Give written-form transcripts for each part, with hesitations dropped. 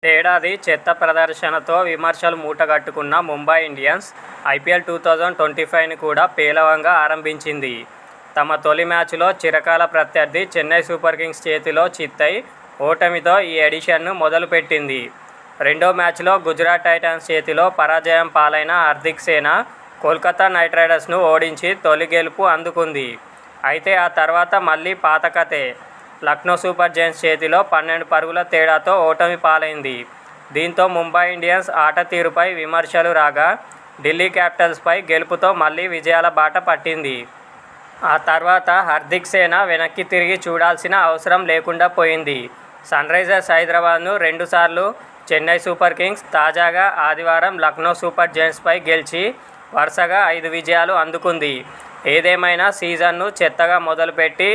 ఏడాది చెత్త ప్రదర్శనతో విమర్శలు మూటగట్టుకున్న ముంబై ఇండియన్స్ ఐపీఎల్ 2025ని కూడా పేలవంగా ఆరంభించింది. తమ తొలి మ్యాచ్లో చిరకాల ప్రత్యర్థి చెన్నై సూపర్ కింగ్స్ చేతిలో చిత్తై ఓటమితో ఈ ఎడిషన్ను మొదలుపెట్టింది. రెండో మ్యాచ్లో గుజరాత్ టైటాన్స్ చేతిలో పరాజయం పాలైన హార్దిక్ సేన కోల్కతా నైట్ రైడర్స్ను ఓడించి తొలి గెలుపు అందుకుంది. అయితే ఆ తర్వాత మళ్లీ పాత కథే. లక్నో సూపర్ జెయింట్స్ చేతిలో 12 పరుగుల తేడాతో ఓటమి పాలైంది. దీంతో ముంబై ఇండియన్స్ ఆట తీరుపై విమర్శలు రాగా, ఢిల్లీ క్యాపిటల్స్పై గెలుపుతో మళ్లీ విజయాల బాట పట్టింది. ఆ తర్వాత హార్దిక్ సేన వెనక్కి తిరిగి చూడాల్సిన అవసరం లేకుండా పోయింది. సన్రైజర్స్ హైదరాబాద్ను 2 సార్లు, చెన్నై సూపర్ కింగ్స్, తాజాగా ఆదివారం లక్నో సూపర్ జెయింట్స్పై గెలిచి వరుసగా 5 విజయాలు అందుకుంది. ఏదేమైనా సీజన్ను చెత్తగా మొదలుపెట్టి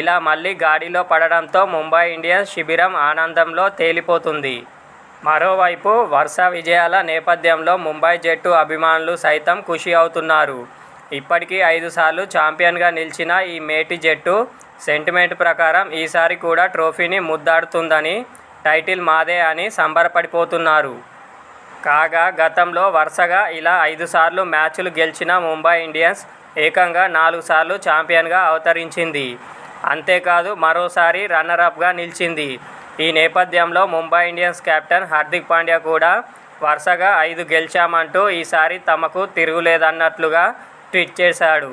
ఇలా మళ్లీ గాడిలో పడడంతో ముంబై ఇండియన్స్ శిబిరం ఆనందంలో తేలిపోతుంది. మరోవైపు వరుస విజయాల నేపథ్యంలో ముంబై జట్టు అభిమానులు సైతం ఖుషి అవుతున్నారు. ఇప్పటికీ 5 సార్లు ఛాంపియన్గా నిలిచిన ఈ మేటి జట్టు సెంటిమెంట్ ప్రకారం ఈసారి కూడా ట్రోఫీని ముద్దాడుతుందని, టైటిల్ మాదే అని సంబరపడిపోతున్నారు. కాగా గతంలో వరుసగా ఇలా 5 సార్లు మ్యాచ్లు గెలిచిన ముంబై ఇండియన్స్ ఏకంగా 4 సార్లు ఛాంపియన్గా అవతరించింది. అంతేకాదు మరోసారి రన్నరప్గా నిలిచింది. ఈ నేపథ్యంలో ముంబై ఇండియన్స్ కెప్టెన్ హార్దిక్ పాండ్యా కూడా వరుసగా 5 గెలిచామంటూ ఈసారి తమకు తిరుగులేదన్నట్లుగా ట్వీట్ చేశాడు.